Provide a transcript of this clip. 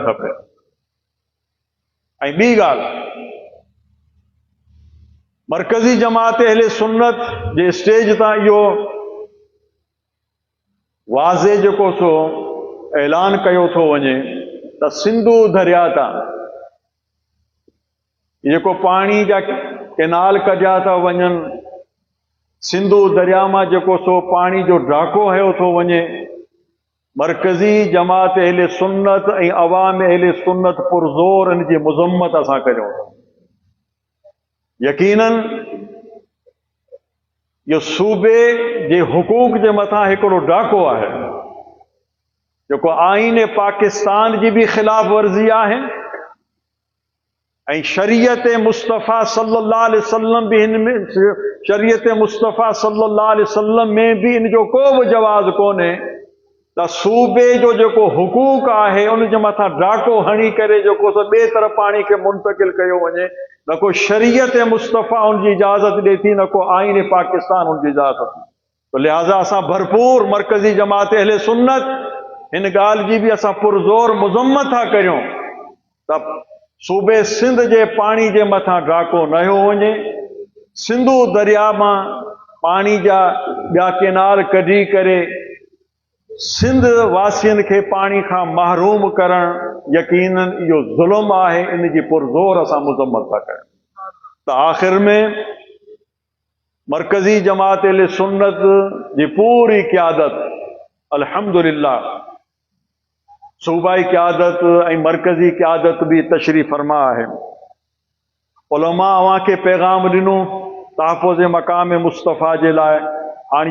खपे। ऐं ॿी ॻाल्हि, मरकज़ी जमात अहले सुन्नत जे स्टेज तां इहो वाज़े जेको सो ऐलान कयो थो वञे त सिंधु दरिया तां जेको पाणी जा कैनाल कढिया था वञनि, सिंधु दरिया मां जेको सो पाणी जो ॾाको हयो थो वञे, मरकज़ी जमात अहले सुन्नत ऐं अवाम अहले सुन्नत पुरज़ोर इन जी मुज़म्मत असां करियूं था। यकीनन इहो सूबे जे हुकूक जे मथां हिकिड़ो ॾाको आहे जेको आईन पाकिस्तान जी बि ख़िलाफ़ वर्ज़ी आहे ऐं शरीयत मुस्तफ़ा सल्लल्लाहु अलैहि वसल्लम बि हिन में, शरीयत मुस्तफ़ा सल्लल्लाहु अलैहि वसल्लम में बि इन जो को बि जवाज़ कोन्हे त सूबे जो जेको हुकूक आहे उन जे मथां ॾाको हणी करे जेको सो ॿिए तरफ़ पाणी खे मुंतकिल कयो वञे। न को शरीयत मुस्तफ़ा उनजी इजाज़त ॾिए थी, न को आईन पाकिस्तान उनजी इजाज़त। तो लिहाज़ा असां भरपूर मरकज़ी जमात अहले सुन्नत हिन ॻाल्हि जी बि असां पुरज़ोर मुज़म्मत था करियूं त सूबे सिंध जे पाणी जे मथां ॾाको न हयो वञे, सिंधु दरिया मां पाणी जा ॿिया कैनाल कढी करे सिंध वासियुनि खे पाणी खां महरूम करणु यकीनन इहो ज़ुल्म आहे। इन जी पुरज़ोर असां मुज़म्मत था कयूं। त आख़िर में मरकज़ी जमात अहले सुन्नत जी पूरी क़यादत अल्हम्दुलिल्लाह, सूबाई क़यादत ऐं मरकज़ी क़यादत बि तशरीफ़ फरमा आहे। उलमा अवां खे पैगाम ॾिनो तहफ़ुज़ मक़ाम मुस्तफ़ा जे लाइ। हाणे